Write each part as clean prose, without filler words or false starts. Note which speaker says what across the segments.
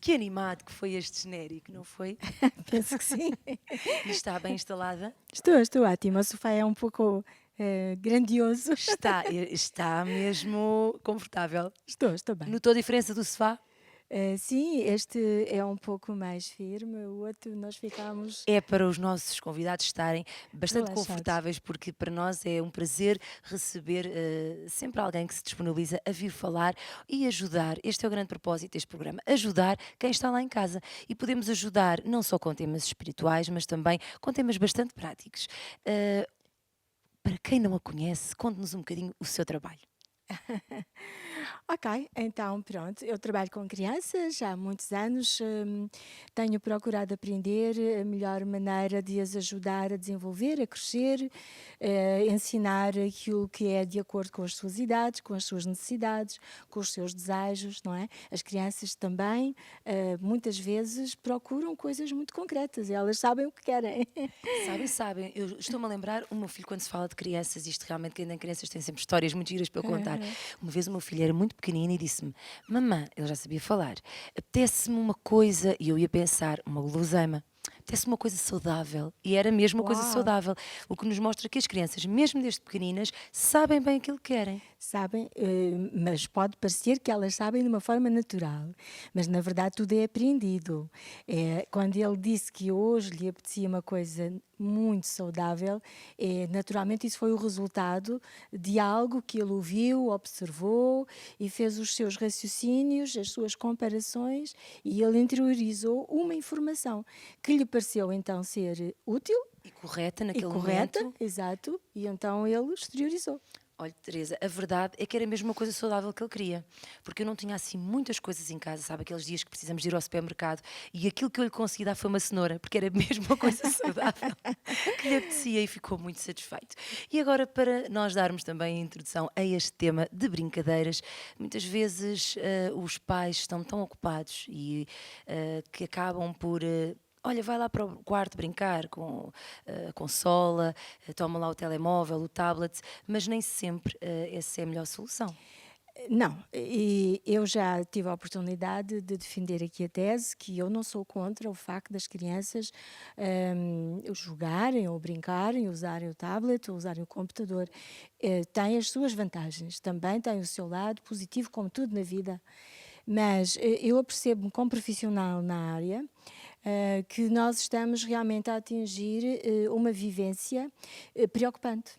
Speaker 1: Que animado que foi este genérico, não foi?
Speaker 2: Penso que sim.
Speaker 1: E está bem instalada?
Speaker 2: Estou ótima. O sofá é um pouco grandioso.
Speaker 1: Está mesmo confortável.
Speaker 2: Estou bem.
Speaker 1: Notou a diferença do sofá?
Speaker 2: Sim, este é um pouco mais firme, o outro nós ficamos
Speaker 1: É para os nossos convidados estarem bastante
Speaker 2: relaxados.
Speaker 1: confortáveis, porque para nós é um prazer receber sempre alguém que se disponibiliza a vir falar e ajudar. Este é o grande propósito deste programa: ajudar quem está lá em casa. E podemos ajudar não só com temas espirituais, mas também com temas bastante práticos. Eh, para quem não a conhece, conte-nos um bocadinho o seu trabalho.
Speaker 2: Ok, então pronto, eu trabalho com crianças há muitos anos, tenho procurado aprender a melhor maneira de as ajudar a desenvolver, a crescer, ensinar aquilo que é de acordo com as suas idades, com as suas necessidades, com os seus desejos, não é? As crianças também, muitas vezes procuram coisas muito concretas, elas sabem o que querem.
Speaker 1: Sabem, sabem. Eu estou-me a lembrar, o meu filho, quando se fala de crianças, isto realmente, quem tem crianças tem sempre histórias muito giras para eu contar. Uma vez o meu filho era muito pequenino e disse-me: Mamã, ele já sabia falar, apetece-me uma coisa, e eu ia pensar, uma guloseima. Apetece-me uma coisa saudável. E era mesmo uma coisa
Speaker 2: Uau!
Speaker 1: saudável. O que nos mostra que as crianças, mesmo desde pequeninas, sabem bem aquilo que querem.
Speaker 2: Sabem, mas pode parecer que elas sabem de uma forma natural, mas na verdade tudo é aprendido. Quando ele disse que hoje lhe apetecia uma coisa muito saudável, naturalmente isso foi o resultado de algo que ele ouviu, observou e fez os seus raciocínios, as suas comparações e ele interiorizou uma informação que lhe pareceu então ser útil
Speaker 1: E correta
Speaker 2: e
Speaker 1: naquele
Speaker 2: correta,
Speaker 1: momento.
Speaker 2: exato, e então ele exteriorizou.
Speaker 1: Olha, Teresa, a verdade é que era mesmo uma coisa saudável que ele queria, porque eu não tinha assim muitas coisas em casa, sabe? Aqueles dias que precisamos de ir ao supermercado e aquilo que eu lhe consegui dar foi uma cenoura, porque era mesmo uma coisa saudável que lhe apetecia e ficou muito satisfeito. E agora, para nós darmos também a introdução a este tema de brincadeiras, muitas vezes os pais estão tão ocupados e que acabam por. Olha, vai lá para o quarto brincar com a consola, toma lá o telemóvel, o tablet, mas nem sempre essa é a melhor solução.
Speaker 2: Não, e eu já tive a oportunidade de defender aqui a tese que eu não sou contra o facto das crianças jogarem ou brincarem, usarem o tablet ou usarem o computador. Tem as suas vantagens, também tem o seu lado positivo, como tudo na vida. Mas eu apercebo-me como profissional na área que nós estamos realmente a atingir uma vivência preocupante.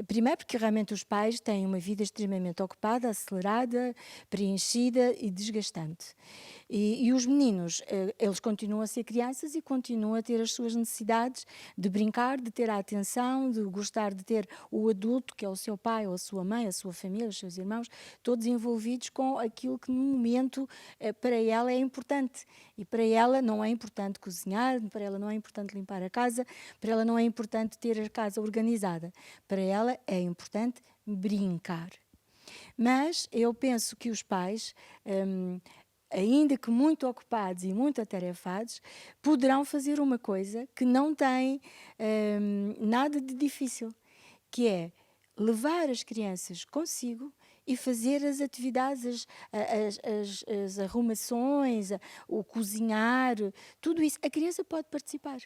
Speaker 2: Primeiro porque realmente os pais têm uma vida extremamente ocupada, acelerada, preenchida e desgastante. E os meninos, eles continuam a ser crianças e continuam a ter as suas necessidades de brincar, de ter a atenção, de gostar de ter o adulto, que é o seu pai ou a sua mãe, a sua família, os seus irmãos, todos envolvidos com aquilo que no momento para ela é importante. E para ela não é importante cozinhar, para ela não é importante limpar a casa, para ela não é importante ter a casa organizada. Para ela é importante brincar. Mas eu penso que os pais, ainda que muito ocupados e muito atarefados, poderão fazer uma coisa que não tem nada de difícil, que é levar as crianças consigo e fazer as atividades, as arrumações, o cozinhar, tudo isso. A criança pode participar.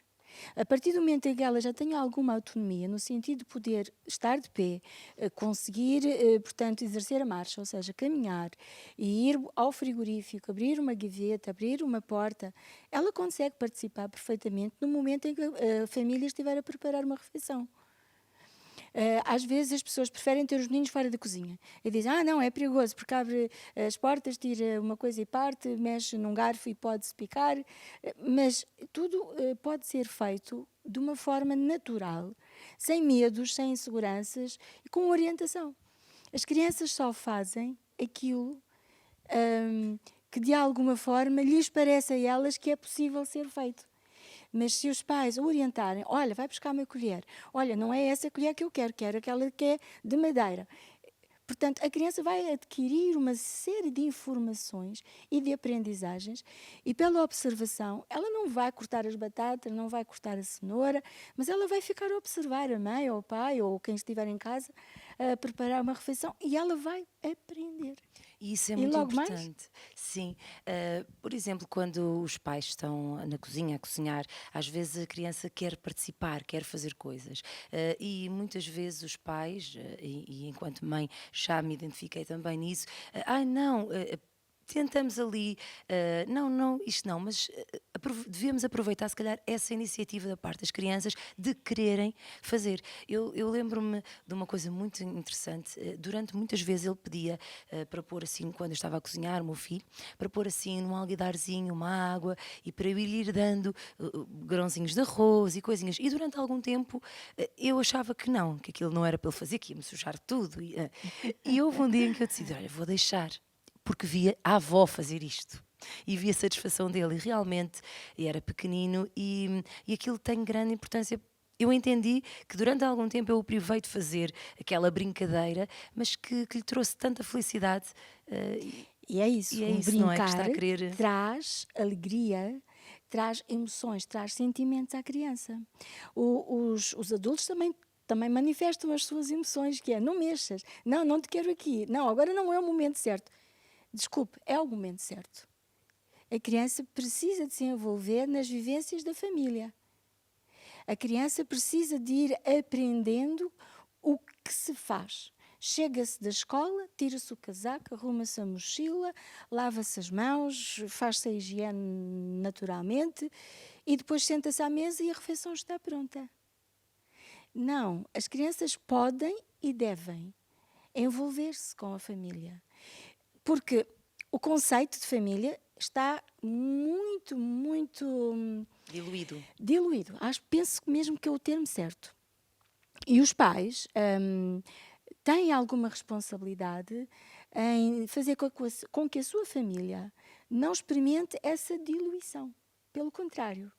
Speaker 2: A partir do momento em que ela já tem alguma autonomia, no sentido de poder estar de pé, conseguir, portanto, exercer a marcha, ou seja, caminhar e ir ao frigorífico, abrir uma gaveta, abrir uma porta, ela consegue participar perfeitamente no momento em que a família estiver a preparar uma refeição. Às vezes as pessoas preferem ter os meninos fora da cozinha e dizem, não, é perigoso porque abre as portas, tira uma coisa e parte, mexe num garfo e pode-se picar, mas tudo pode ser feito de uma forma natural, sem medos, sem inseguranças e com orientação. As crianças só fazem aquilo que de alguma forma lhes parece a elas que é possível ser feito. Mas se os pais orientarem, olha, vai buscar uma colher, olha, não é essa colher que eu quero aquela que é de madeira. Portanto, a criança vai adquirir uma série de informações e de aprendizagens e pela observação, ela não vai cortar as batatas, não vai cortar a cenoura, mas ela vai ficar a observar a mãe ou o pai ou quem estiver em casa a preparar uma refeição e ela vai aprender.
Speaker 1: E isso é
Speaker 2: E
Speaker 1: muito
Speaker 2: logo mais,
Speaker 1: importante. Sim. Por exemplo, quando os pais estão na cozinha a cozinhar, às vezes a criança quer participar, quer fazer coisas. E muitas vezes os pais, e enquanto mãe já me identifiquei também nisso, ai não. Tentamos ali, não, não, isto não, mas devíamos aproveitar, se calhar, essa iniciativa da parte das crianças de quererem fazer. Eu lembro-me de uma coisa muito interessante. Durante muitas vezes ele pedia para pôr assim, quando eu estava a cozinhar, o meu filho, para pôr assim num alguidarzinho uma água e para eu ir dando grãozinhos de arroz e coisinhas. E durante algum tempo eu achava que não, que aquilo não era para ele fazer, que ia-me sujar tudo. E houve um dia em que eu decidi: olha, vou deixar, porque via a avó fazer isto. E via a satisfação dele, e realmente era pequenino, e aquilo tem grande importância. Eu entendi que durante algum tempo eu o privei de fazer aquela brincadeira, mas que lhe trouxe tanta felicidade,
Speaker 2: e é
Speaker 1: e
Speaker 2: isso,
Speaker 1: é
Speaker 2: o
Speaker 1: isso, não é? Que está
Speaker 2: brincar
Speaker 1: a querer.
Speaker 2: traz alegria, traz emoções, traz sentimentos à criança. Os adultos também manifestam as suas emoções, que é, não mexas, não, não te quero aqui, não, agora não é o momento certo. Desculpe, é o momento certo. A criança precisa de se envolver nas vivências da família. A criança precisa de ir aprendendo o que se faz. Chega-se da escola, tira-se o casaco, arruma-se a mochila, lava-se as mãos, faz-se a higiene naturalmente e depois senta-se à mesa e a refeição está pronta. Não, as crianças podem e devem envolver-se com a família. Porque o conceito de família está muito
Speaker 1: Diluído.
Speaker 2: diluído. Penso mesmo que é o termo certo. E os pais têm alguma responsabilidade em fazer com que a sua família não experimente essa diluição. Pelo contrário,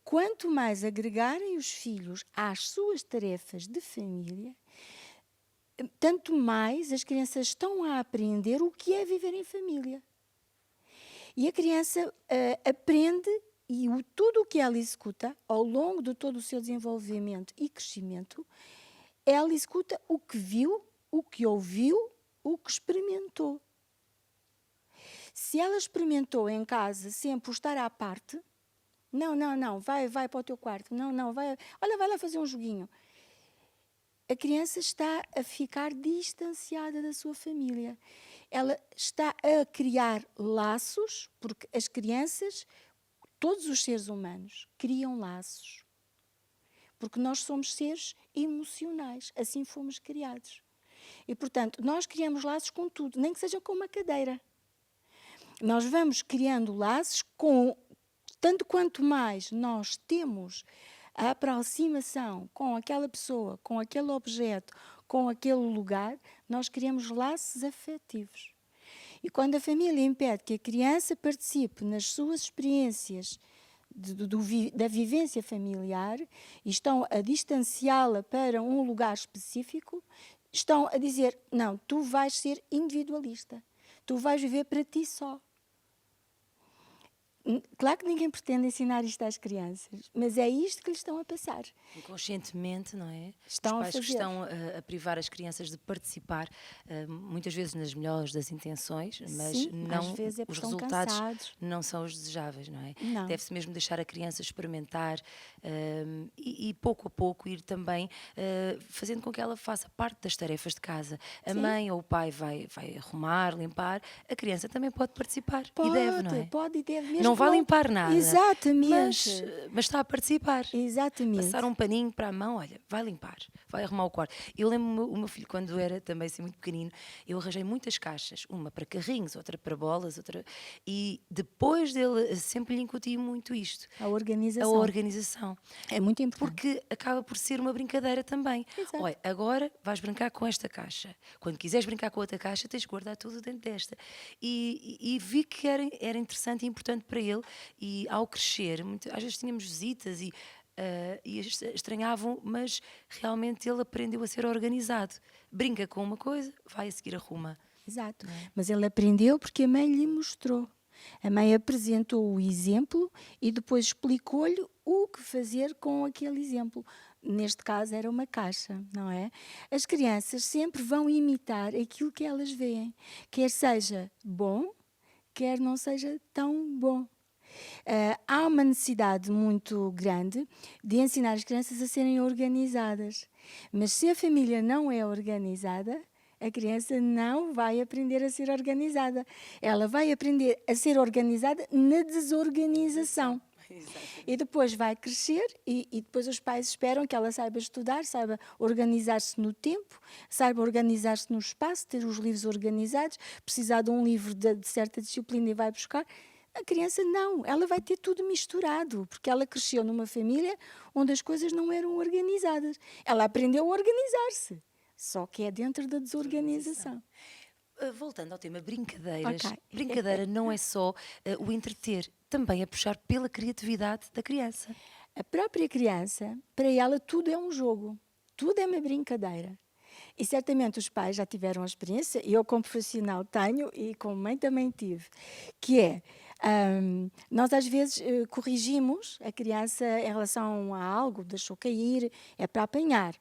Speaker 2: quanto mais agregarem os filhos às suas tarefas de família, tanto mais as crianças estão a aprender o que é viver em família. E a criança aprende e tudo o que ela executa ao longo de todo o seu desenvolvimento e crescimento, ela executa o que viu, o que ouviu, o que experimentou. Se ela experimentou em casa sempre o estar à parte, não, vai para o teu quarto, não, vai lá fazer um joguinho. A criança está a ficar distanciada da sua família. Ela está a criar laços, porque as crianças, todos os seres humanos, criam laços. Porque nós somos seres emocionais, assim fomos criados. E, portanto, nós criamos laços com tudo, nem que seja com uma cadeira. Nós vamos criando laços com, tanto quanto mais nós temos a aproximação com aquela pessoa, com aquele objeto, com aquele lugar, nós criamos laços afetivos. E quando a família impede que a criança participe nas suas experiências da vivência familiar e estão a distanciá-la para um lugar específico, estão a dizer, não, tu vais ser individualista, tu vais viver para ti só. Claro que ninguém pretende ensinar isto às crianças, mas é isto que lhes estão a passar.
Speaker 1: Inconscientemente, não é?
Speaker 2: Estão
Speaker 1: Os
Speaker 2: a
Speaker 1: pais que
Speaker 2: fazer.
Speaker 1: estão a privar as crianças de participar, muitas vezes nas melhores das intenções, mas
Speaker 2: Sim, às
Speaker 1: não,
Speaker 2: vezes é porque
Speaker 1: os
Speaker 2: estão
Speaker 1: resultados
Speaker 2: cansados.
Speaker 1: não são os desejáveis, não é?
Speaker 2: Não.
Speaker 1: Deve-se mesmo deixar a criança experimentar, e pouco a pouco ir também fazendo com que ela faça parte das tarefas de casa. A
Speaker 2: Sim.
Speaker 1: mãe ou o pai vai arrumar, limpar, a criança também pode participar e deve, não é?
Speaker 2: Pode e deve. Mesmo
Speaker 1: Não
Speaker 2: que
Speaker 1: vai limpar nada,
Speaker 2: Exatamente.
Speaker 1: mas está a participar.
Speaker 2: Exatamente.
Speaker 1: Passar um paninho para a mão, olha, vai limpar, vai arrumar o quarto. Eu lembro-me, o meu filho, quando era também assim muito pequenino, eu arranjei muitas caixas, uma para carrinhos, outra para bolas, outra. E depois dele, sempre lhe incuti muito isto.
Speaker 2: A
Speaker 1: A
Speaker 2: organização.
Speaker 1: organização.
Speaker 2: É muito importante.
Speaker 1: Porque acaba por ser uma brincadeira também.
Speaker 2: Exato.
Speaker 1: Olha, agora vais brincar com esta caixa. Quando quiseres brincar com outra caixa, tens de guardar tudo dentro desta. E vi que era interessante e importante para ele. E ao crescer, às vezes tínhamos visitas e estranhavam, mas realmente ele aprendeu a ser organizado. Brinca com uma coisa, vai a seguir arruma.
Speaker 2: Exato. Mas ele aprendeu porque a mãe lhe mostrou. A mãe apresentou o exemplo e depois explicou-lhe o que fazer com aquele exemplo. neste caso era uma caixa, não é? As crianças sempre vão imitar aquilo que elas veem, quer seja bom, quer não seja tão bom. Há uma necessidade muito grande de ensinar as crianças a serem organizadas. Mas se a família não é organizada, a criança não vai aprender a ser organizada. Ela vai aprender a ser organizada na desorganização. E depois vai crescer e depois os pais esperam que ela saiba estudar, saiba organizar-se no tempo, saiba organizar-se no espaço, ter os livros organizados, precisar de um livro de certa disciplina e vai buscar. A criança não, ela vai ter tudo misturado, porque ela cresceu numa família onde as coisas não eram organizadas. Ela aprendeu a organizar-se, só que é dentro da desorganização.
Speaker 1: Voltando ao tema brincadeiras,
Speaker 2: Ok.
Speaker 1: brincadeira não é só o entreter, também é puxar pela criatividade da criança.
Speaker 2: A própria criança, para ela, tudo é um jogo, tudo é uma brincadeira. E certamente os pais já tiveram a experiência, eu como profissional tenho e como mãe também tive, que é, nós às vezes corrigimos a criança em relação a algo, deixou cair, é para apanhar.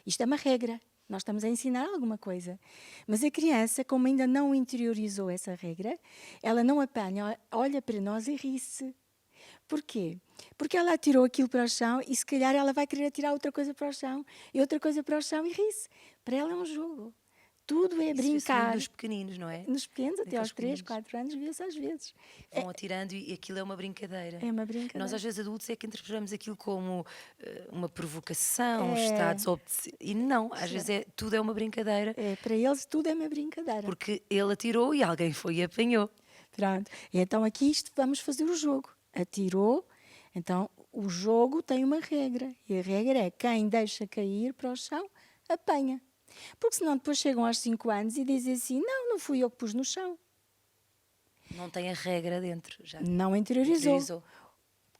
Speaker 2: Isto é uma regra, nós estamos a ensinar alguma coisa. Mas a criança, como ainda não interiorizou essa regra, ela não apanha, olha para nós e ri-se. Porquê? Porque ela atirou aquilo para o chão e se calhar ela vai querer atirar outra coisa para o chão e outra coisa para o chão e ri-se. Para ela é um jogo. Tudo é
Speaker 1: Isso vê-se muito
Speaker 2: brincar.
Speaker 1: nos pequeninos, não é?
Speaker 2: Nos pequenos, até
Speaker 1: Naqueles
Speaker 2: aos 3,
Speaker 1: pequeninos.
Speaker 2: 4 anos, vê-se às vezes.
Speaker 1: Vão atirando e aquilo é uma brincadeira.
Speaker 2: É uma brincadeira.
Speaker 1: Nós, às vezes, adultos, é que interpretamos aquilo como uma provocação,
Speaker 2: É.
Speaker 1: está desobedecido. E não, às vezes tudo é uma brincadeira,
Speaker 2: Para eles tudo é uma brincadeira.
Speaker 1: porque ele atirou e alguém foi e apanhou.
Speaker 2: Pronto. E então aqui vamos fazer o jogo. Atirou, então o jogo tem uma regra. E a regra é quem deixa cair para o chão, apanha. Porque senão depois chegam aos 5 anos e dizem assim, não fui eu que pus no chão.
Speaker 1: Não tem a regra dentro já.
Speaker 2: Não interiorizou.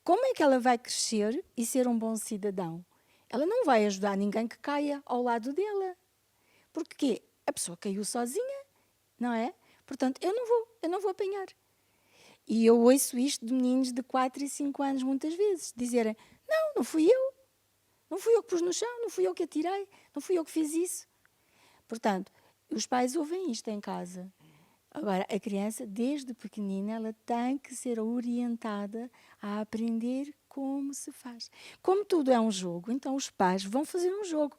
Speaker 2: Como é que ela vai crescer e ser um bom cidadão? Ela não vai ajudar ninguém que caia ao lado dela. Porque a pessoa caiu sozinha, não é? Portanto, eu não vou apanhar. E eu ouço isto de meninos de 4 e 5 anos muitas vezes, dizerem, não fui eu. Não fui eu que pus no chão, não fui eu que atirei, não fui eu que fiz isso. Portanto, os pais ouvem isto em casa. Agora, a criança, desde pequenina, ela tem que ser orientada a aprender como se faz. Como tudo é um jogo, então os pais vão fazer um jogo.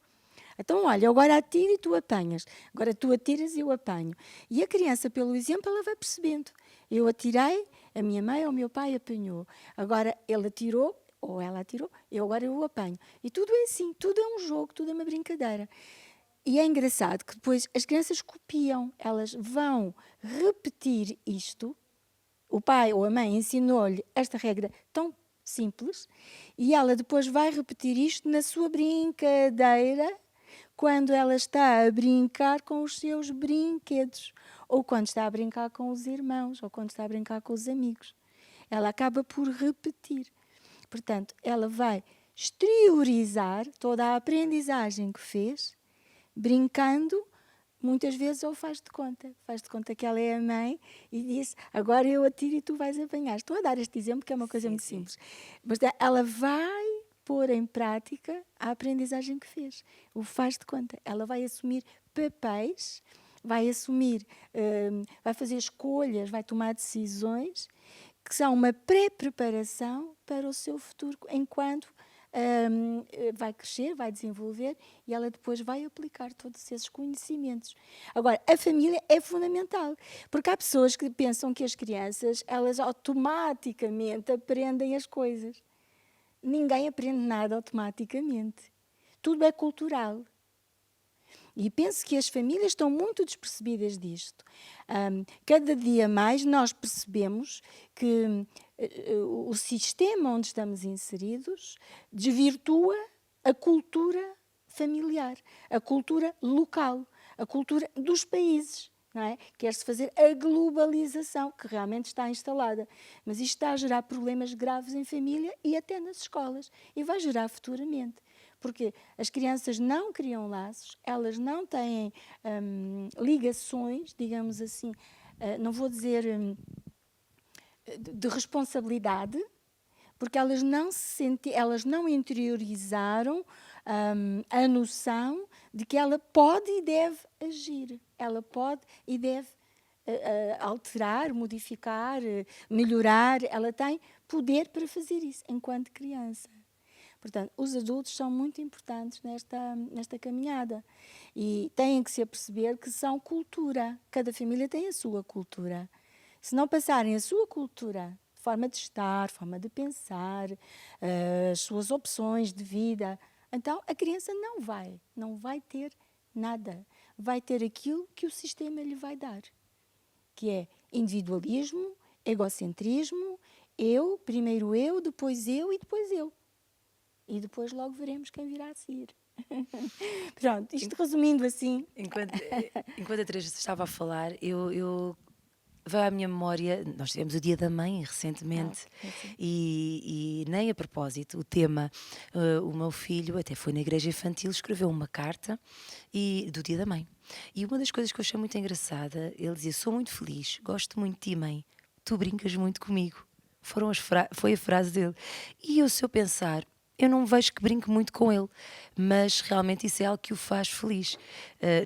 Speaker 2: Então, olha, agora atiro e tu apanhas. Agora tu atiras e eu apanho. E a criança, pelo exemplo, ela vai percebendo. Eu atirei, a minha mãe ou o meu pai apanhou. Agora ele atirou, ou ela atirou, agora eu apanho. E tudo é assim, tudo é um jogo, tudo é uma brincadeira. E é engraçado que depois as crianças copiam, elas vão repetir isto. O pai ou a mãe ensinou-lhe esta regra tão simples e ela depois vai repetir isto na sua brincadeira quando ela está a brincar com os seus brinquedos ou quando está a brincar com os irmãos ou quando está a brincar com os amigos. Ela acaba por repetir. Portanto, ela vai exteriorizar toda a aprendizagem que fez brincando, muitas vezes ou faz de conta que ela é a mãe e disse, agora eu atiro e tu vais apanhar. Estou a dar este exemplo que é uma coisa muito simples. Mas ela vai pôr em prática a aprendizagem que fez. O faz de conta. Ela vai assumir papéis, vai assumir, vai fazer escolhas, vai tomar decisões que são uma pré-preparação para o seu futuro enquanto vai crescer, vai desenvolver e ela depois vai aplicar todos esses conhecimentos. Agora, a família é fundamental, porque há pessoas que pensam que as crianças, elas automaticamente aprendem as coisas. Ninguém aprende nada automaticamente. Tudo é cultural. E penso que as famílias estão muito despercebidas disto. Cada dia mais nós percebemos que o sistema onde estamos inseridos desvirtua a cultura familiar, a cultura local, a cultura dos países. Não é? Quer-se fazer a globalização, que realmente está instalada. Mas isto está a gerar problemas graves em família e até nas escolas. E vai gerar futuramente. Porque as crianças não criam laços, elas não têm ligações, digamos assim, não vou dizer de responsabilidade, porque elas não interiorizaram a noção de que ela pode e deve agir, ela pode e deve alterar, modificar, melhorar, ela tem poder para fazer isso enquanto criança. Portanto, os adultos são muito importantes nesta caminhada e têm que se aperceber que são cultura. Cada família tem a sua cultura. Se não passarem a sua cultura, forma de estar, forma de pensar, as suas opções de vida, então a criança não vai ter nada. Vai ter aquilo que o sistema lhe vai dar, que é individualismo, egocentrismo, primeiro eu, depois eu e depois eu. E depois logo veremos quem virá a seguir. Pronto, isto resumindo assim.
Speaker 1: Enquanto a Teresa estava a falar, eu veio à minha memória, nós tivemos o Dia da Mãe recentemente e nem a propósito, o tema, o meu filho até foi na igreja infantil, escreveu uma carta do Dia da Mãe. E uma das coisas que eu achei muito engraçada, ele dizia: sou muito feliz, gosto muito de ti, mãe, tu brincas muito comigo. Foi a frase dele. E eu, se eu pensar, eu não vejo que brinque muito com ele, mas realmente isso é algo que o faz feliz.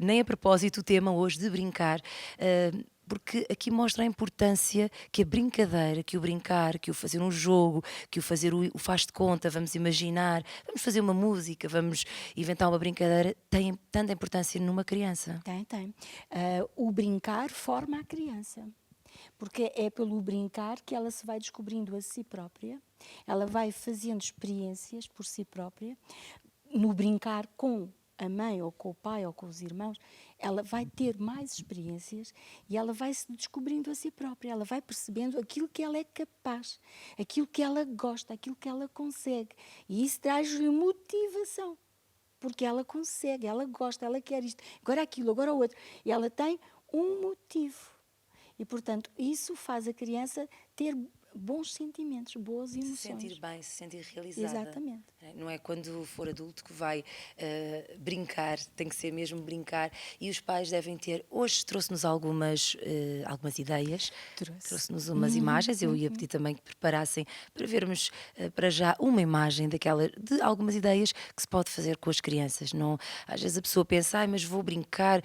Speaker 1: Nem a propósito o tema hoje de brincar, porque aqui mostra a importância que a brincadeira, que o brincar, que o fazer um jogo, que o fazer o faz de conta, vamos imaginar, vamos fazer uma música, vamos inventar uma brincadeira, tem tanta importância numa criança.
Speaker 2: Tem. O brincar forma a criança. Porque é pelo brincar que ela se vai descobrindo a si própria, ela vai fazendo experiências por si própria. No brincar com a mãe, ou com o pai, ou com os irmãos, ela vai ter mais experiências e ela vai se descobrindo a si própria, ela vai percebendo aquilo que ela é capaz, aquilo que ela gosta, aquilo que ela consegue. E isso traz-lhe motivação, porque ela consegue, ela gosta, ela quer isto, agora aquilo, agora o outro. E ela tem um motivo. E, portanto, isso faz a criança ter bons sentimentos, boas emoções.
Speaker 1: Se sentir bem, se sentir realizada.
Speaker 2: Exatamente.
Speaker 1: Não é quando for adulto que vai brincar, tem que ser mesmo brincar. E os pais devem ter... Hoje trouxe-nos algumas ideias, trouxe-nos umas imagens. Eu ia pedir também que preparassem para vermos para já uma imagem de algumas ideias que se pode fazer com as crianças. Não, às vezes a pessoa pensa, mas vou brincar...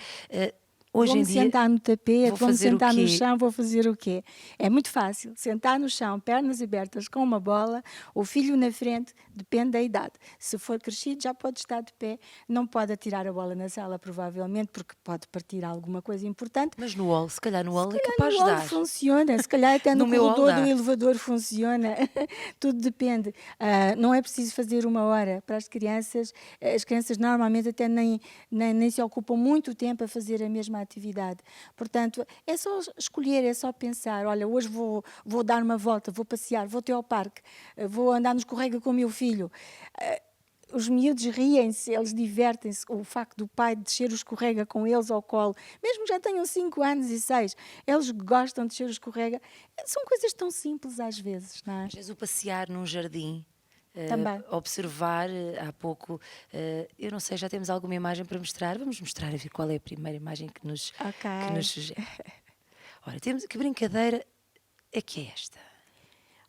Speaker 1: Hoje
Speaker 2: Vou-me
Speaker 1: em dia,
Speaker 2: sentar no tapete, vou-me sentar no
Speaker 1: quê?
Speaker 2: chão, vou fazer o quê? É muito fácil. Sentar no chão, pernas abertas com uma bola, o filho na frente, depende da idade. Se for crescido, já pode estar de pé. Não pode atirar a bola na sala, provavelmente, porque pode partir alguma coisa importante.
Speaker 1: Mas no hall, se calhar no hall é capaz de dar.
Speaker 2: Funciona, se calhar até no
Speaker 1: meu
Speaker 2: corredor
Speaker 1: hall
Speaker 2: do
Speaker 1: dá.
Speaker 2: elevador funciona. Tudo depende. Não é preciso fazer uma hora para as crianças. As crianças normalmente até nem se ocupam muito tempo a fazer a mesma atividade. Portanto, é só escolher, é só pensar, olha, hoje vou dar uma volta, vou passear, vou até ao parque, vou andar no escorrega com o meu filho. Os miúdos riem-se, eles divertem-se. O facto do pai descer o escorrega com eles ao colo, mesmo que já tenham 5 anos e 6, eles gostam de descer o escorrega. São coisas tão simples às vezes, não é?
Speaker 1: Às vezes o passear num jardim,
Speaker 2: Também.
Speaker 1: observar, há pouco, eu não sei, já temos alguma imagem para mostrar? Vamos mostrar, a ver qual é a primeira imagem que nos sugere. Ora, que brincadeira é que é esta?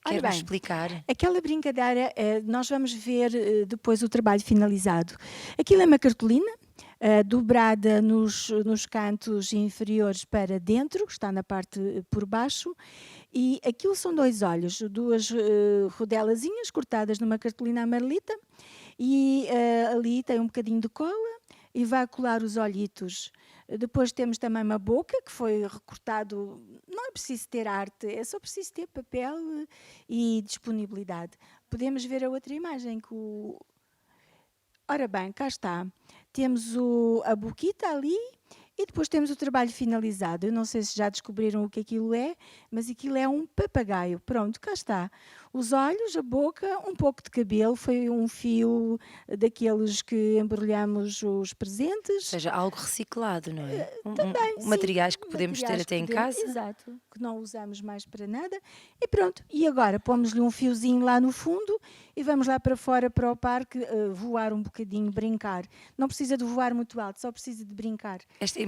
Speaker 1: Quer-nos explicar?
Speaker 2: Aquela brincadeira, nós vamos ver depois o trabalho finalizado. Aquilo é uma cartolina, dobrada nos cantos inferiores para dentro, está na parte por baixo, e aquilo são 2 olhos, 2 rodelazinhas cortadas numa cartolina amarelita, e ali tem um bocadinho de cola e vai colar os olhitos. Depois temos também uma boca que foi recortado, não é preciso ter arte, é só preciso ter papel e disponibilidade. Podemos ver a outra imagem que Ora bem, cá está. Temos a boquita ali e depois temos o trabalho finalizado. Eu não sei se já descobriram o que aquilo é, mas aquilo é um papagaio. Pronto, cá está. Os olhos, a boca, um pouco de cabelo. Foi um fio daqueles que embrulhamos os presentes.
Speaker 1: Ou seja, algo reciclado, não é?
Speaker 2: Também,
Speaker 1: materiais que podemos ter até em casa.
Speaker 2: Exato, que não usamos mais para nada. E pronto, e agora pomos-lhe um fiozinho lá no fundo e vamos lá para fora, para o parque, voar um bocadinho, brincar. Não precisa de voar muito alto, só precisa de brincar.
Speaker 1: Esta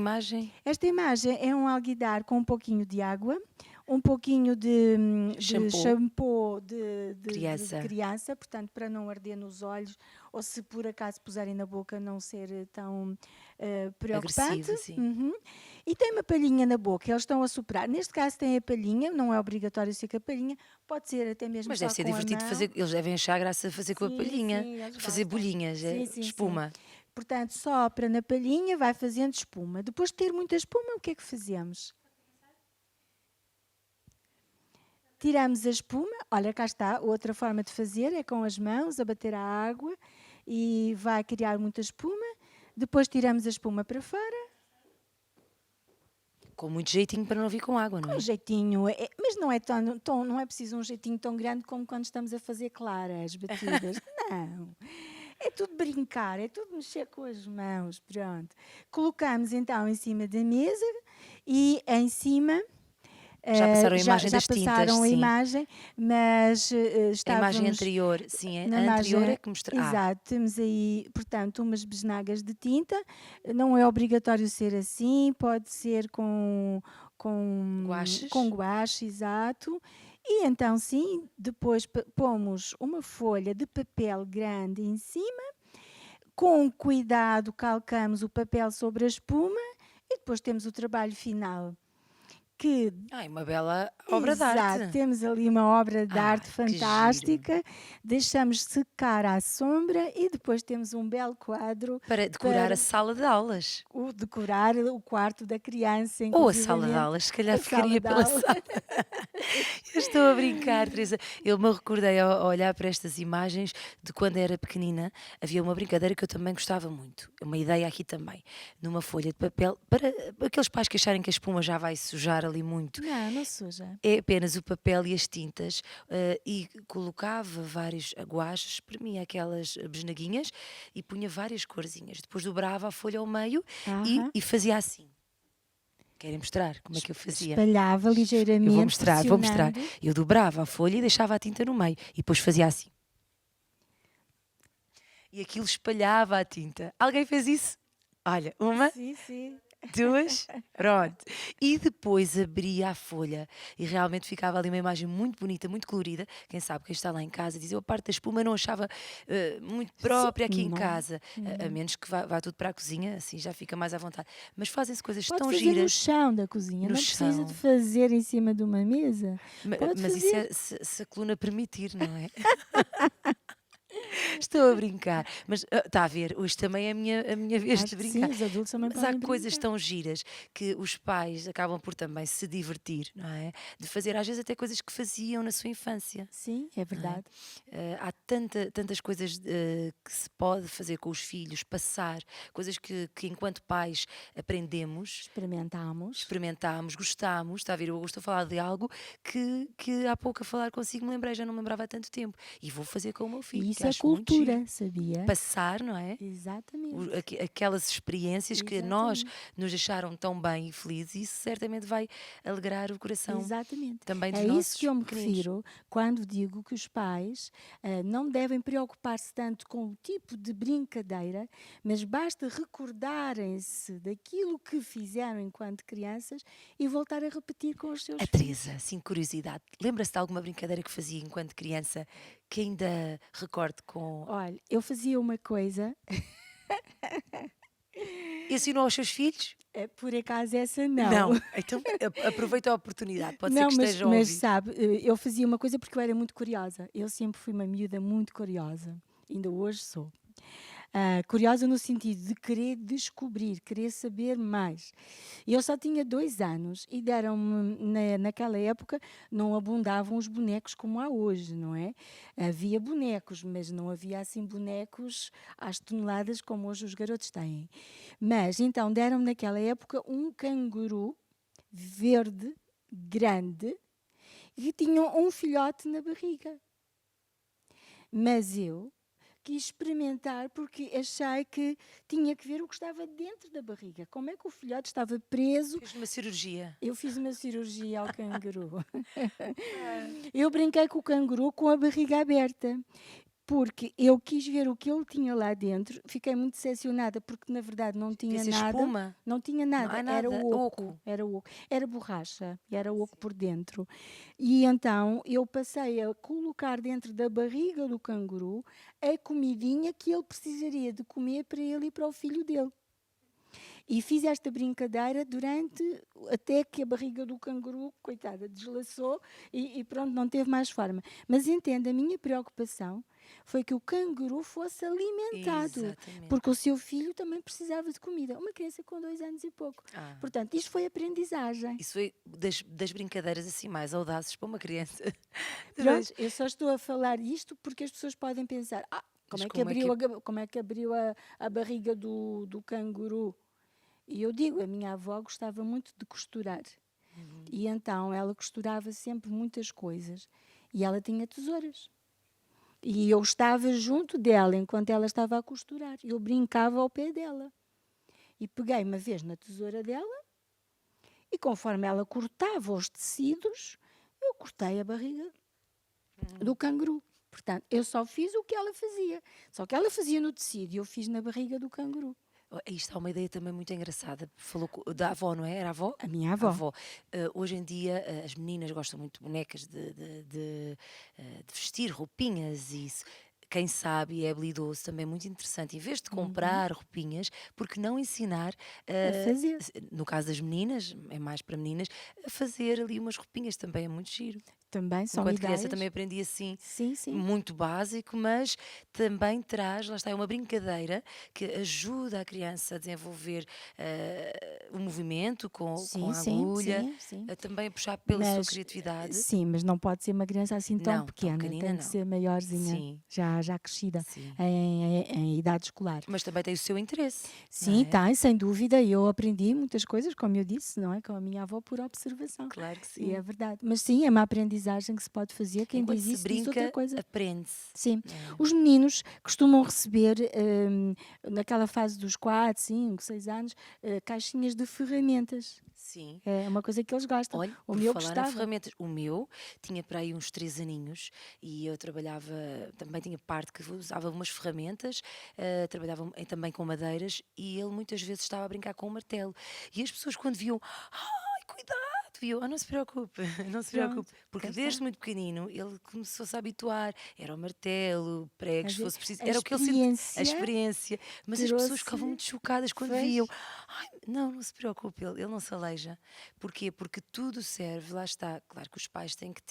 Speaker 1: imagem
Speaker 2: é um alguidar com um pouquinho de água, um pouquinho de
Speaker 1: Shampoo.
Speaker 2: shampoo de
Speaker 1: Criança.
Speaker 2: criança, portanto, para não arder nos olhos, ou se por acaso puserem na boca não ser tão preocupante.
Speaker 1: Agressivo, assim.
Speaker 2: Uhum. E tem uma palhinha na boca, eles estão a soprar. Neste caso tem a palhinha, não é obrigatório ser com a palhinha, pode ser até mesmo
Speaker 1: Mas
Speaker 2: só
Speaker 1: deve ser
Speaker 2: com a
Speaker 1: divertido
Speaker 2: mão.
Speaker 1: fazer, eles devem achar graça a fazer com a
Speaker 2: Sim,
Speaker 1: palhinha,
Speaker 2: sim, eles
Speaker 1: fazer
Speaker 2: gostam.
Speaker 1: bolhinhas,
Speaker 2: Sim, sim, sim.
Speaker 1: espuma.
Speaker 2: Portanto, sopra na palhinha, vai fazendo espuma. Depois de ter muita espuma, o que é que fazemos? Tiramos a espuma, olha, cá está, outra forma de fazer é com as mãos, a bater a água e vai criar muita espuma. Depois tiramos a espuma para fora,
Speaker 1: Com muito jeitinho para não vir com água, não
Speaker 2: um
Speaker 1: é?
Speaker 2: jeitinho, mas não é, não é preciso um jeitinho tão grande como quando estamos a fazer claras, batidas. Não, é tudo brincar, é tudo mexer com as mãos, pronto. Colocamos então em cima da mesa e em cima
Speaker 1: Já passaram a imagem
Speaker 2: já
Speaker 1: das tintas,
Speaker 2: passaram a
Speaker 1: sim.
Speaker 2: imagem, mas
Speaker 1: A imagem
Speaker 2: estávamos
Speaker 1: anterior, sim,
Speaker 2: na
Speaker 1: a anterior é
Speaker 2: imagem.
Speaker 1: que mostra.
Speaker 2: Exato, temos aí, portanto, umas besnagas de tinta. Não é obrigatório ser assim, pode ser com
Speaker 1: Guaches.
Speaker 2: guache, exato. E então, sim, depois pomos uma folha de papel grande em cima, com cuidado calcamos o papel sobre a espuma e depois temos o trabalho final. Que
Speaker 1: Ai, uma bela obra de
Speaker 2: exato,
Speaker 1: arte.
Speaker 2: temos ali uma obra de arte
Speaker 1: Ai, que giro.
Speaker 2: fantástica, deixamos secar à sombra e depois temos um belo quadro
Speaker 1: Para decorar a
Speaker 2: para
Speaker 1: sala de aulas.
Speaker 2: o decorar o quarto da criança,
Speaker 1: Ou a sala de
Speaker 2: inclusivamente
Speaker 1: aulas, se calhar
Speaker 2: a sala
Speaker 1: ficaria
Speaker 2: de
Speaker 1: pela
Speaker 2: aula.
Speaker 1: sala. Eu estou a brincar, Teresa. Eu me recordei a olhar para estas imagens de quando era pequenina. Havia uma brincadeira que eu também gostava muito. Uma ideia aqui também. Numa folha de papel, para aqueles pais que acharem que a espuma já vai sujar ali muito.
Speaker 2: Não, não suja.
Speaker 1: É apenas o papel e as tintas, e colocava vários guaches, espremia aquelas besnaguinhas e punha várias corzinhas. Depois dobrava a folha ao meio
Speaker 2: Aham.
Speaker 1: e fazia assim. Querem mostrar como é que eu fazia?
Speaker 2: Espalhava
Speaker 1: Eu
Speaker 2: ligeiramente,
Speaker 1: vou mostrar, vou mostrar.
Speaker 2: pressionando.
Speaker 1: Eu dobrava a folha e deixava a tinta no meio e depois fazia assim. E aquilo espalhava a tinta. Alguém fez isso? Olha, uma,
Speaker 2: Sim, sim.
Speaker 1: duas, pronto. E depois abria a folha e realmente ficava ali uma imagem muito bonita, muito colorida. Quem sabe, quem está lá em casa diz, eu a parte da espuma não achava muito própria aqui em
Speaker 2: Não.
Speaker 1: casa. A menos que vá tudo para a cozinha, assim já fica mais à vontade. Mas fazem-se coisas
Speaker 2: Pode
Speaker 1: tão
Speaker 2: fazer no
Speaker 1: giras
Speaker 2: chão da cozinha,
Speaker 1: no
Speaker 2: não precisa de
Speaker 1: chão.
Speaker 2: fazer em cima de uma mesa. Pode
Speaker 1: Mas isso
Speaker 2: fazer.
Speaker 1: é se a coluna permitir, não é? Estou a brincar, mas está a ver, hoje também é a minha vez
Speaker 2: Acho
Speaker 1: de
Speaker 2: que sim,
Speaker 1: brincar.
Speaker 2: os adultos também
Speaker 1: Mas há
Speaker 2: podem
Speaker 1: coisas
Speaker 2: brincar.
Speaker 1: tão giras que os pais acabam por também se divertir, não é? De fazer às vezes até coisas que faziam na sua infância.
Speaker 2: Sim, é
Speaker 1: Não é?
Speaker 2: verdade.
Speaker 1: Há tantas coisas que se pode fazer com os filhos, passar, coisas que enquanto pais aprendemos,
Speaker 2: Experimentamos.
Speaker 1: experimentámos, gostámos, está a ver? Eu estou a falar de algo que há pouco a falar consigo me lembrei, já não me lembrava há tanto tempo. E vou fazer com o meu filho,
Speaker 2: E
Speaker 1: que
Speaker 2: isso é
Speaker 1: acho muito giro.
Speaker 2: cultura, sabia?
Speaker 1: Passar, não é?
Speaker 2: Exatamente.
Speaker 1: Aquelas experiências que a nós
Speaker 2: Exatamente.
Speaker 1: nos deixaram tão bem e felizes, isso certamente vai alegrar o coração
Speaker 2: Exatamente.
Speaker 1: também dos
Speaker 2: É isso que
Speaker 1: nossos
Speaker 2: eu me
Speaker 1: pequeninos.
Speaker 2: refiro quando digo que os pais não devem preocupar-se tanto com o tipo de brincadeira, mas basta recordarem-se daquilo que fizeram enquanto crianças e voltar a repetir com os seus
Speaker 1: A
Speaker 2: filhos.
Speaker 1: Teresa, assim, curiosidade, lembra-se de alguma brincadeira que fazia enquanto criança que ainda recorde com.
Speaker 2: Olha, eu fazia uma coisa,
Speaker 1: Ensinou aos seus filhos?
Speaker 2: por acaso essa não.
Speaker 1: Não. Então aproveita a oportunidade, pode ser
Speaker 2: Não,
Speaker 1: que estejam a
Speaker 2: mas
Speaker 1: ouvir.
Speaker 2: sabe, eu fazia uma coisa porque eu era muito curiosa. Eu sempre fui uma miúda muito curiosa. Ainda hoje sou. Curiosa no sentido de querer descobrir, querer saber mais. E eu só tinha 2 anos e deram-me, naquela época, não abundavam os bonecos como há hoje, não é? Havia bonecos, mas não havia assim bonecos às toneladas como hoje os garotos têm. Mas então deram-me naquela época um canguru verde, grande, e tinha um filhote na barriga. Mas eu quis experimentar porque achei que tinha que ver o que estava dentro da barriga. Como é que o filhote estava preso?
Speaker 1: Fiz uma cirurgia.
Speaker 2: Eu fiz uma cirurgia ao canguru. Eu brinquei com o canguru com a barriga aberta. porque eu quis ver o que ele tinha lá dentro, fiquei muito decepcionada, porque na verdade não
Speaker 1: Devia
Speaker 2: tinha
Speaker 1: ser
Speaker 2: nada,
Speaker 1: espuma.
Speaker 2: não tinha
Speaker 1: Não
Speaker 2: nada,
Speaker 1: há
Speaker 2: era
Speaker 1: nada.
Speaker 2: oco,
Speaker 1: Oco.
Speaker 2: era oco, era borracha, e era oco
Speaker 1: Sim.
Speaker 2: por dentro. E então eu passei a colocar dentro da barriga do canguru a comidinha que ele precisaria de comer para ele e para o filho dele. E fiz esta brincadeira durante até que a barriga do canguru, coitada, deslaçou e pronto, não teve mais forma. Mas entenda, a minha preocupação foi que o canguru fosse alimentado,
Speaker 1: Exatamente.
Speaker 2: porque o seu filho também precisava de comida. Uma criança com 2 anos e pouco.
Speaker 1: Ah,
Speaker 2: Portanto, isto foi aprendizagem.
Speaker 1: isso foi das brincadeiras assim mais audazes para uma criança. De
Speaker 2: Pronto,
Speaker 1: dois.
Speaker 2: eu só estou a falar isto porque as pessoas podem pensar: como
Speaker 1: Mas
Speaker 2: é que
Speaker 1: como é
Speaker 2: abriu,
Speaker 1: que.
Speaker 2: como é que abriu a barriga do canguru? E eu digo, a minha avó gostava muito de costurar.
Speaker 1: Uhum.
Speaker 2: E então ela costurava sempre muitas coisas. E ela tinha tesouras. E eu estava junto dela enquanto ela estava a costurar. Eu brincava ao pé dela. E peguei uma vez na tesoura dela e conforme ela cortava os tecidos, eu cortei a barriga do canguru. Portanto, eu só fiz o que ela fazia. Só que ela fazia no tecido e eu fiz na barriga do canguru.
Speaker 1: Aí está uma ideia também muito engraçada. Falou da avó, não é? Era a avó?
Speaker 2: A minha
Speaker 1: A
Speaker 2: avó.
Speaker 1: avó. Hoje em dia, as meninas gostam muito de bonecas, de vestir roupinhas e isso. Quem sabe e é habilidoso também é muito interessante. Em vez de
Speaker 2: Uhum.
Speaker 1: comprar roupinhas, porque não ensinar,
Speaker 2: A fazer.
Speaker 1: no caso das meninas, é mais para meninas, a fazer ali umas roupinhas também é muito giro.
Speaker 2: Também são
Speaker 1: Enquanto criança também
Speaker 2: ideias.
Speaker 1: aprendi assim,
Speaker 2: Sim, sim.
Speaker 1: muito básico, mas também traz, lá está, é uma brincadeira que ajuda a criança a desenvolver o movimento com
Speaker 2: Sim,
Speaker 1: a
Speaker 2: sim,
Speaker 1: agulha,
Speaker 2: sim, sim.
Speaker 1: também a puxar pela sua
Speaker 2: Mas
Speaker 1: criatividade.
Speaker 2: sim, mas não pode ser uma criança assim tão
Speaker 1: Não, tão
Speaker 2: pequena,
Speaker 1: pequenina
Speaker 2: tem de
Speaker 1: não.
Speaker 2: ser maiorzinha,
Speaker 1: Sim,
Speaker 2: já crescida,
Speaker 1: sim.
Speaker 2: em idade escolar.
Speaker 1: Mas também tem o seu interesse, não
Speaker 2: Sim,
Speaker 1: é?
Speaker 2: tem, sem dúvida. Eu aprendi muitas coisas, como eu disse, não é? Com a minha avó por observação.
Speaker 1: Claro que
Speaker 2: E é
Speaker 1: sim.
Speaker 2: verdade. Mas sim, é uma aprendizagem que se pode fazer. Quem
Speaker 1: Enquanto
Speaker 2: diz
Speaker 1: se
Speaker 2: isso diz outra
Speaker 1: brinca,
Speaker 2: coisa.
Speaker 1: aprende-se,
Speaker 2: Sim.
Speaker 1: não é?
Speaker 2: Os meninos costumam receber, naquela fase dos 4, 5, 6 anos, caixinhas de ferramentas.
Speaker 1: Sim.
Speaker 2: É uma coisa que eles gostam.
Speaker 1: Olha,
Speaker 2: O
Speaker 1: por
Speaker 2: meu
Speaker 1: falar em
Speaker 2: gostava.
Speaker 1: ferramentas, o meu tinha para aí uns 3 aninhos e eu trabalhava, também tinha parte que usava umas ferramentas, trabalhava também com madeiras e ele muitas vezes estava a brincar com o martelo. E as pessoas quando viam, ai, cuidado, e eu, não se preocupe, não se preocupe,
Speaker 2: Pronto, cá
Speaker 1: porque
Speaker 2: está.
Speaker 1: desde muito pequenino ele começou-se a habituar, era o martelo,
Speaker 2: Quer
Speaker 1: pregos, se
Speaker 2: dizer,
Speaker 1: fosse preciso,
Speaker 2: a
Speaker 1: era o que ele sentia, a
Speaker 2: experiência
Speaker 1: experiência, mas as pessoas ficavam
Speaker 2: trouxe-lhe.
Speaker 1: muito chocadas quando viam,
Speaker 2: Pois.
Speaker 1: ai, não, não se preocupe, ele não se aleija. Porquê? Porque tudo serve, lá está. Claro que os pais têm que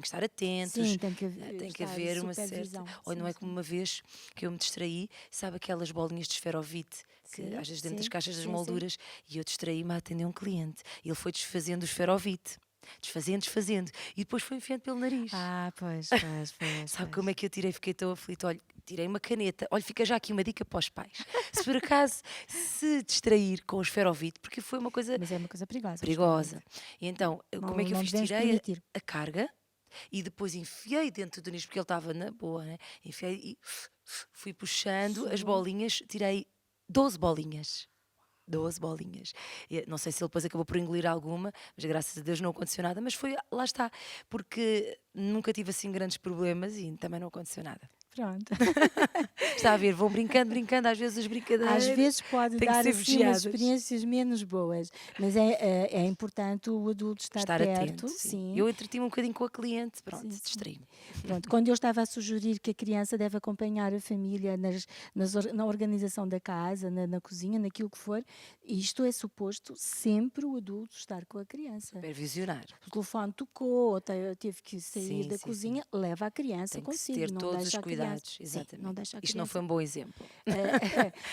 Speaker 1: estar atentos,
Speaker 2: Sim, tem que
Speaker 1: tem que
Speaker 2: estar
Speaker 1: haver uma certa.
Speaker 2: supervisão.
Speaker 1: Ou não
Speaker 2: Sim,
Speaker 1: é como
Speaker 2: sim.
Speaker 1: uma vez que eu me distraí, sabe aquelas bolinhas de esferovite, que
Speaker 2: Sim,
Speaker 1: às vezes dentro das
Speaker 2: sim,
Speaker 1: caixas das
Speaker 2: sim, sim.
Speaker 1: molduras, e eu distraí-me a atender um cliente. E ele foi desfazendo o esferovite. Desfazendo, desfazendo. E depois foi enfiando pelo nariz.
Speaker 2: Pois, pois, pois,
Speaker 1: Sabe como é
Speaker 2: pois.
Speaker 1: que eu tirei? Fiquei tão aflito. Olha, tirei uma caneta. Olha, fica já aqui uma dica para os pais. Se por acaso se distrair com o esferovite, porque foi uma coisa
Speaker 2: Mas é uma coisa perigosa, o
Speaker 1: perigosa.
Speaker 2: esferovite.
Speaker 1: E então, como é
Speaker 2: Não,
Speaker 1: que eu
Speaker 2: não
Speaker 1: fiz?
Speaker 2: devemos
Speaker 1: Tirei
Speaker 2: permitir.
Speaker 1: a carga e depois enfiei dentro do nicho, porque ele estava na boa, né? Enfiei e fui puxando as
Speaker 2: Sugou.
Speaker 1: bolinhas, tirei 12 bolinhas. 12 bolinhas. Não sei se ele depois acabou por engolir alguma, mas graças a Deus não aconteceu nada. Mas foi, lá está, porque nunca tive assim grandes problemas e também não aconteceu nada.
Speaker 2: Pronto.
Speaker 1: Está a ver, vão brincando, brincando, às vezes as
Speaker 2: Às
Speaker 1: brincadeiras
Speaker 2: vezes pode
Speaker 1: têm que
Speaker 2: dar
Speaker 1: ser
Speaker 2: assim umas
Speaker 1: vigiadas.
Speaker 2: experiências menos boas, mas é importante o adulto estar
Speaker 1: Estar atento,
Speaker 2: perto,
Speaker 1: sim.
Speaker 2: sim,
Speaker 1: Eu entretive um bocadinho com a cliente, pronto,
Speaker 2: sim, sim.
Speaker 1: distraí-me.
Speaker 2: Pronto, quando eu estava a sugerir que a criança deve acompanhar a família na organização da casa, na cozinha, naquilo que for, isto é suposto sempre o adulto estar com a criança.
Speaker 1: Supervisionar.
Speaker 2: O telefone tocou, ou teve que sair
Speaker 1: Sim,
Speaker 2: da
Speaker 1: sim, sim.
Speaker 2: cozinha, leva a criança
Speaker 1: Tem que se
Speaker 2: consigo,
Speaker 1: ter
Speaker 2: não
Speaker 1: todos os
Speaker 2: deixa a criança.
Speaker 1: cuidados,
Speaker 2: Sim, não
Speaker 1: exatamente.
Speaker 2: deixa a
Speaker 1: Isto não foi
Speaker 2: criança.
Speaker 1: um bom exemplo.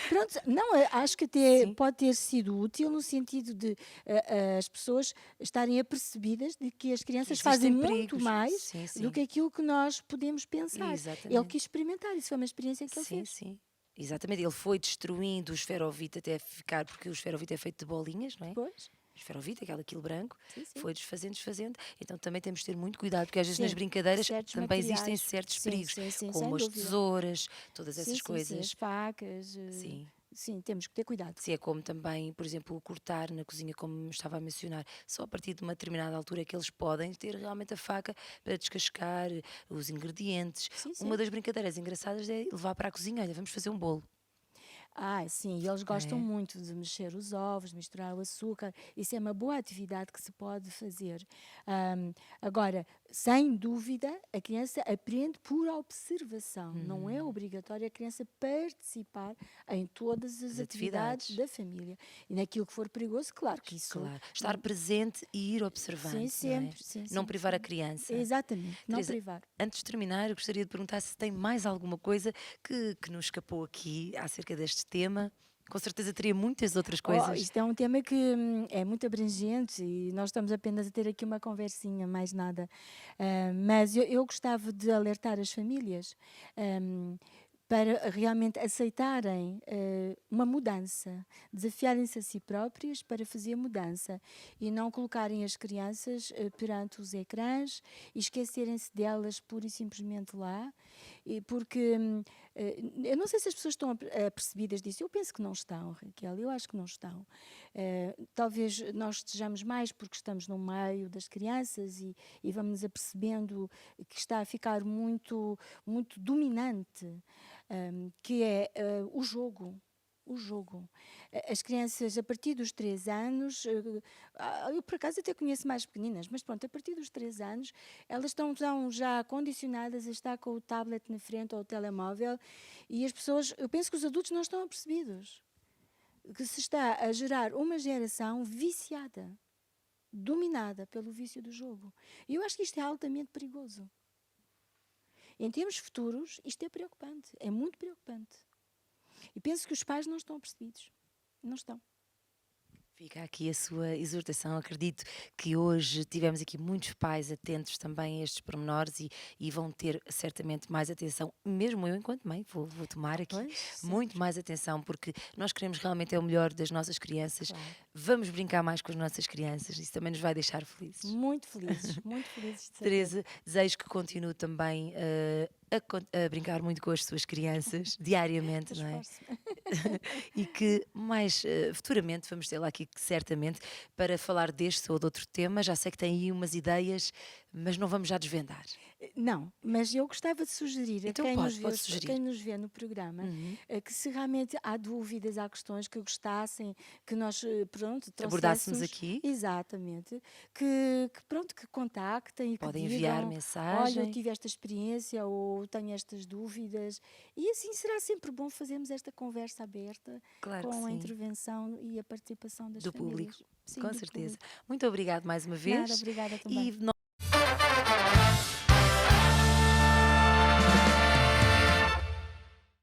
Speaker 2: Pronto, não, acho que até
Speaker 1: Sim,
Speaker 2: pode ter sido útil no sentido de as pessoas estarem apercebidas de que as
Speaker 1: que
Speaker 2: crianças fazem
Speaker 1: existem
Speaker 2: muito
Speaker 1: perigos.
Speaker 2: mais
Speaker 1: Sim,
Speaker 2: do
Speaker 1: sim.
Speaker 2: que aquilo que nós podemos pensar. Ele
Speaker 1: Exatamente.
Speaker 2: quis experimentar, isso foi uma experiência que ele
Speaker 1: Sim,
Speaker 2: fez.
Speaker 1: sim. Exatamente. Ele foi destruindo o esferovite até ficar, porque o esferovite é feito de bolinhas, não é?
Speaker 2: Pois,
Speaker 1: O esferovite, aquilo branco,
Speaker 2: sim, sim.
Speaker 1: foi desfazendo, desfazendo. Então também temos de ter muito cuidado, porque às vezes nas
Speaker 2: Sim,
Speaker 1: brincadeiras
Speaker 2: certos
Speaker 1: também existem
Speaker 2: materiais.
Speaker 1: certos
Speaker 2: Sim,
Speaker 1: perigos,
Speaker 2: sim, sim, sem
Speaker 1: como as
Speaker 2: dúvida.
Speaker 1: tesouras, todas
Speaker 2: Sim,
Speaker 1: essas
Speaker 2: sim, sim, as
Speaker 1: coisas.
Speaker 2: facas,
Speaker 1: Sim.
Speaker 2: sim, temos que ter cuidado.
Speaker 1: Se é como também, por exemplo, o cortar na cozinha, como me estava a mencionar, só a partir de uma determinada altura é que eles podem ter realmente a faca para descascar os ingredientes.
Speaker 2: Sim,
Speaker 1: Uma
Speaker 2: sim.
Speaker 1: das brincadeiras engraçadas é levar para a cozinha, olha, vamos fazer um bolo.
Speaker 2: Ah, sim, e eles gostam
Speaker 1: É,
Speaker 2: muito de mexer os ovos, misturar o açúcar. Isso é uma boa atividade que se pode fazer. Agora, sem dúvida, a criança aprende por observação. Não é obrigatório a criança participar em todas as
Speaker 1: as
Speaker 2: atividades
Speaker 1: atividades.
Speaker 2: da família. E naquilo que for perigoso, claro que isso.
Speaker 1: Claro, estar presente e ir
Speaker 2: Sim,
Speaker 1: observando, não é?
Speaker 2: sempre, sim,
Speaker 1: Não
Speaker 2: sempre,
Speaker 1: privar a
Speaker 2: sempre.
Speaker 1: criança.
Speaker 2: Exatamente, não
Speaker 1: Teresa,
Speaker 2: privar.
Speaker 1: antes de terminar, eu gostaria de perguntar se tem mais alguma coisa que nos escapou aqui acerca deste tema. Com certeza teria muitas outras
Speaker 2: Oh,
Speaker 1: coisas.
Speaker 2: isto é um tema que é muito abrangente e nós estamos apenas a ter aqui uma conversinha, mais nada. Mas eu gostava de alertar as famílias, ahm, para realmente aceitarem uma mudança, desafiarem-se a si próprias para fazer mudança e não colocarem as crianças perante os ecrãs e esquecerem-se delas pura e simplesmente lá, porque eu não sei se as pessoas estão apercebidas disso. Eu penso que não estão, Raquel. Eu acho que não estão. Talvez nós estejamos mais porque estamos no meio das crianças e vamos nos apercebendo que está a ficar muito, muito dominante, que é o jogo. O jogo. As crianças, a partir dos 3 anos, eu por acaso até conheço mais pequeninas, mas pronto, a partir dos 3 anos, elas estão já condicionadas a estar com o tablet na frente ou o telemóvel e as pessoas, eu penso que os adultos não estão apercebidos que se está a gerar uma geração viciada, dominada pelo vício do jogo. E eu acho que isto é altamente perigoso. Em termos futuros, isto é preocupante, é muito preocupante. E penso que os pais não estão apercebidos. Não estão.
Speaker 1: Fica aqui a sua exortação. Acredito que hoje tivemos aqui muitos pais atentos também a estes pormenores e vão ter certamente mais atenção. Mesmo eu, enquanto mãe, vou tomar aqui
Speaker 2: Pois,
Speaker 1: muito
Speaker 2: sempre.
Speaker 1: mais atenção, porque nós queremos realmente é o melhor das nossas crianças.
Speaker 2: Claro.
Speaker 1: Vamos brincar mais com as nossas crianças, isso também nos vai deixar felizes.
Speaker 2: Muito felizes de saber.
Speaker 1: Teresa, desejo que continue também a brincar muito com as suas crianças diariamente, não é?
Speaker 2: Esforço-me.
Speaker 1: E que mais futuramente vamos tê-la aqui certamente para falar deste ou de outro tema. Já sei que tem aí umas ideias, mas não vamos já desvendar.
Speaker 2: Não, mas eu gostava de sugerir a
Speaker 1: Então
Speaker 2: quem nos
Speaker 1: pode
Speaker 2: vê,
Speaker 1: sugerir.
Speaker 2: quem nos vê no programa,
Speaker 1: Uhum.
Speaker 2: que se realmente há dúvidas, há questões que gostassem, que nós, pronto,
Speaker 1: Abordássemos
Speaker 2: trouxéssemos,
Speaker 1: aqui,
Speaker 2: exatamente, pronto, que contactem e que
Speaker 1: podem enviar
Speaker 2: digam, olha, eu
Speaker 1: mensagem.
Speaker 2: tive esta experiência ou tenho estas dúvidas, e assim será sempre bom fazermos esta conversa aberta
Speaker 1: Claro que
Speaker 2: com a
Speaker 1: sim,
Speaker 2: intervenção e a participação das
Speaker 1: do público,
Speaker 2: famílias. Sim,
Speaker 1: com
Speaker 2: do
Speaker 1: certeza.
Speaker 2: público.
Speaker 1: Muito obrigado mais uma
Speaker 2: Nada,
Speaker 1: vez
Speaker 2: obrigada também.
Speaker 1: e